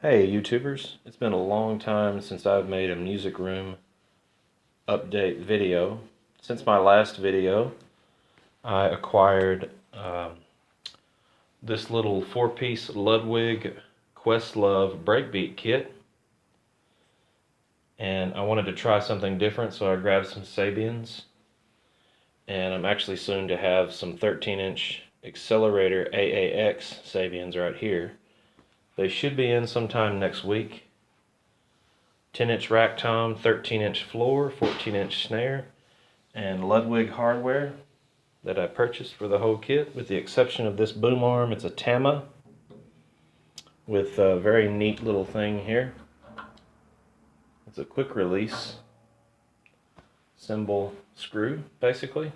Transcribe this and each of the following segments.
Hey YouTubers, it's been a long time since I've made a music room update video. Since my last video, I acquired this little 4-piece Ludwig Questlove breakbeat kit, and I wanted to try something different, so I grabbed some Sabians, and I'm actually soon to have some 13-inch Accelerator AAX Sabians right here. They should be in sometime next week. 10-inch rack tom, 13-inch floor, 14-inch snare, and Ludwig hardware that I purchased for the whole kit, with the exception of this boom arm. It's a Tama with a very neat little thing here. It's a quick release cymbal screw, basically.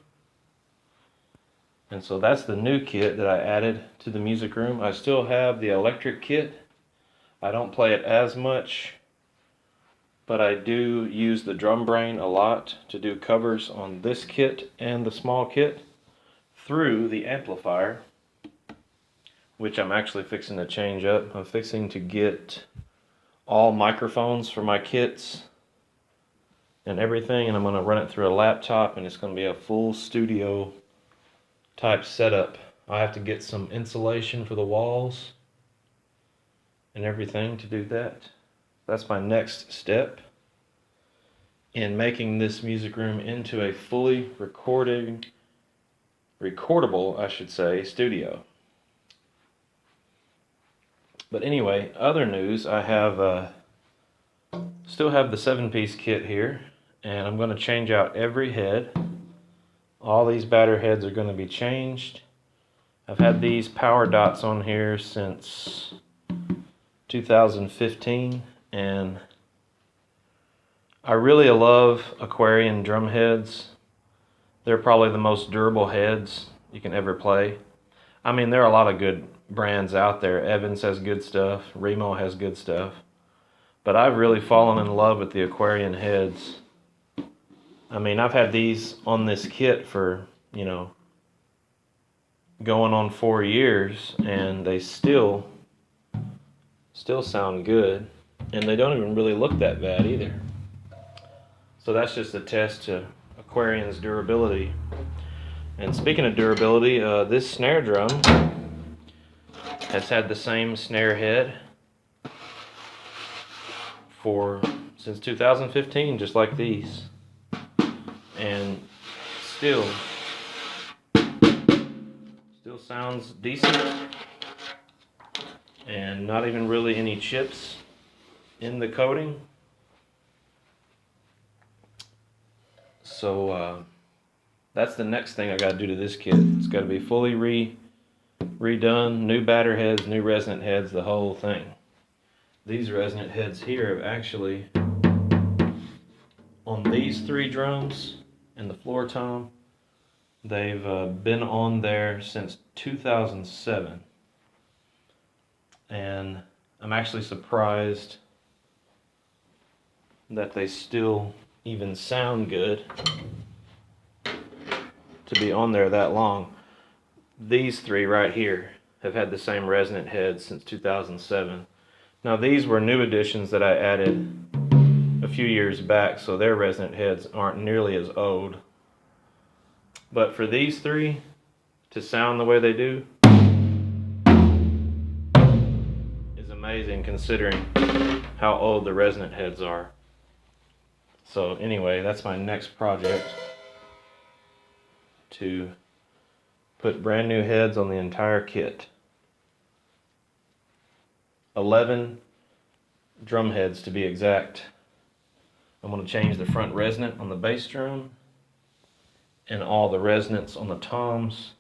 And so that's the new kit that I added to the music room. I still have the electric kit. I don't play it as much, but I do use the drum brain a lot to do covers on this kit and the small kit through the amplifier, which I'm actually fixing to change up. I'm fixing to get all microphones for my kits and everything, and I'm going to run it through a laptop, and it's going to be a full studio type setup. I have to get some insulation for the walls and everything to do that. That's my next step in making this music room into a fully recordable, I should say, studio. But anyway, other news, I have still have the 7-piece kit here, and I'm going to change out every head. All these batter heads are going to be changed. I've had these power dots on here since 2015, and I really love Aquarian drum heads. They're probably the most durable heads you can ever play. I mean, there are a lot of good brands out there. Evans has good stuff, Remo has good stuff, but I've really fallen in love with the Aquarian heads. I mean, I've had these on this kit for, going on 4 years, and they still sound good, and they don't even really look that bad either. So that's just a test to Aquarian's durability. And speaking of durability, this snare drum has had the same snare head since 2015, just like these, and still sounds decent, and not even really any chips in the coating. So that's the next thing I got to do to this kit. It's got to be fully redone, new batter heads, new resonant heads, the whole thing. These resonant heads here have actually, on these 3 drums and the floor tom, they've been on there since 2007. And I'm actually surprised that they still even sound good to be on there that long. These 3 right here have had the same resonant heads since 2007. Now these were new additions that I added a few years back, so their resonant heads aren't nearly as old. But for these 3 to sound the way they do is amazing, considering how old the resonant heads are. So anyway, that's my next project, to put brand new heads on the entire kit. 11 drum heads to be exact. I'm going to change the front resonant on the bass drum, and all the resonance on the toms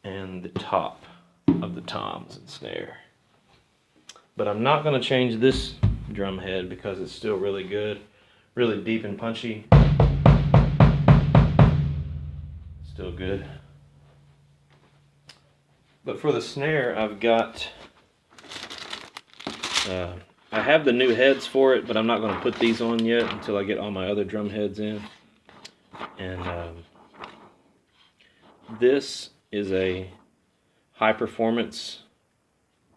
and the top of the toms and snare. But I'm not going to change this drum head because it's still really good, really deep and punchy. Still good. But for the snare, I've got I have the new heads for it, but I'm not going to put these on yet until I get all my other drum heads in. And this is a high performance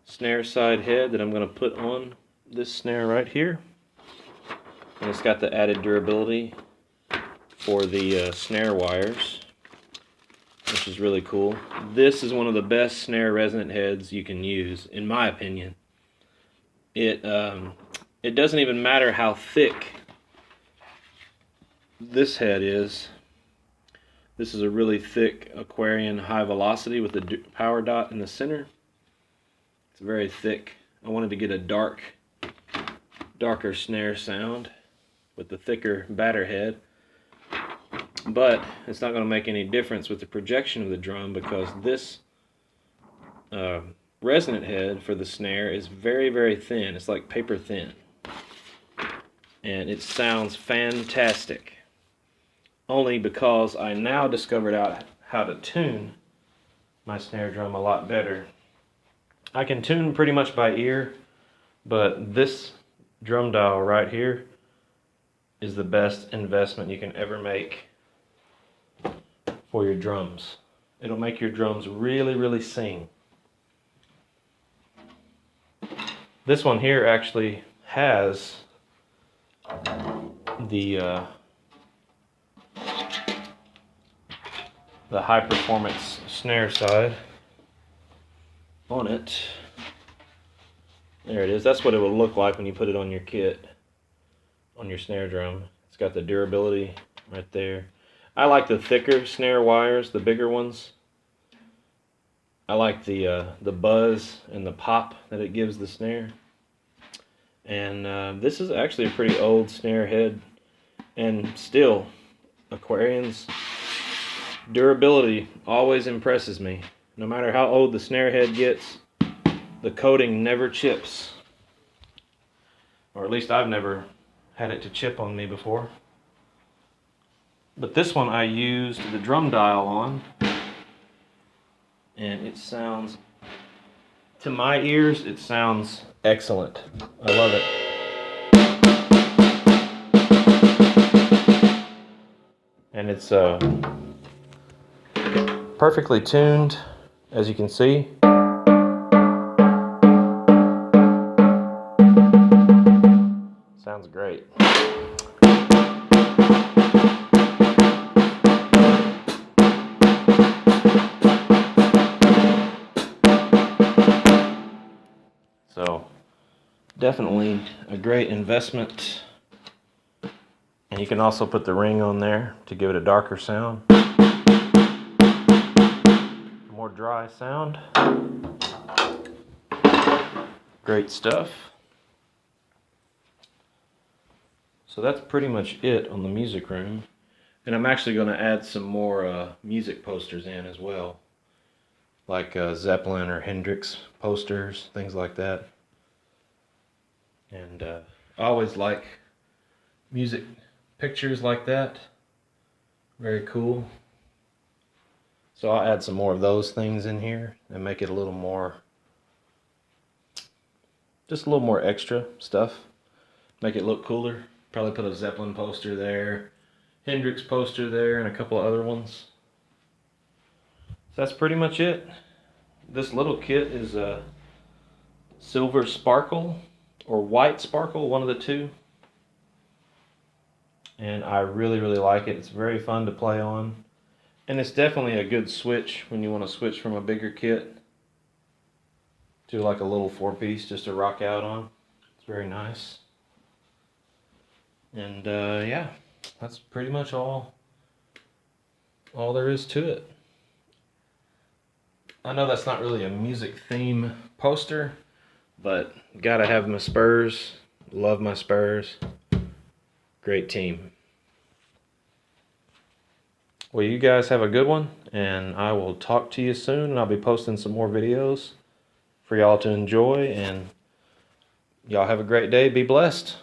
snare side head that I'm going to put on this snare right here. And it's got the added durability for the snare wires, which is really cool. This is one of the best snare resonant heads you can use, in my opinion. It doesn't even matter how thick this head is. This is a really thick Aquarian high velocity with the power dot in the center. It's very thick. I wanted to get a darker snare sound with the thicker batter head, but it's not going to make any difference with the projection of the drum, because this resonant head for the snare is very, very thin. It's like paper thin, and it sounds fantastic. Only because I now discovered out how to tune my snare drum a lot better. I can tune pretty much by ear, but this drum dial right here is the best investment you can ever make for your drums. It'll make your drums really, really sing. This one here actually has the high performance snare side on it. There it is. That's what it will look like when you put it on your kit, on your snare drum. It's got the durability right there. I like the thicker snare wires, the bigger ones. I like the buzz and the pop that it gives the snare. And this is actually a pretty old snare head, and still, Aquarian's durability always impresses me. No matter how old the snare head gets, the coating never chips. Or at least I've never had it to chip on me before. But this one I used the drum dial on, and it sounds, to my ears, it sounds excellent. I love it. And it's perfectly tuned, as you can see. Sounds great. So, definitely a great investment. And you can also put the ring on there to give it a darker sound. More dry sound. Great stuff. So that's pretty much it on the music room. And I'm actually going to add some more music posters in as well. Like Zeppelin or Hendrix posters, things like that. And I always like music pictures like that. Very cool. So I'll add some more of those things in here and make it a little more, just a little more extra stuff. Make it look cooler. Probably put a Zeppelin poster there, Hendrix poster there, and a couple of other ones. So that's pretty much it. This little kit is a silver sparkle or white sparkle, one of the two. And I really, really like it. It's very fun to play on. And it's definitely a good switch when you want to switch from a bigger kit to like a little 4-piece just to rock out on. It's very nice. And yeah, that's pretty much all there is to it. I know that's not really a music theme poster, but gotta have my Spurs. Love my Spurs. Great team. Well, you guys have a good one, and I will talk to you soon, and I'll be posting some more videos for y'all to enjoy, and y'all have a great day. Be blessed.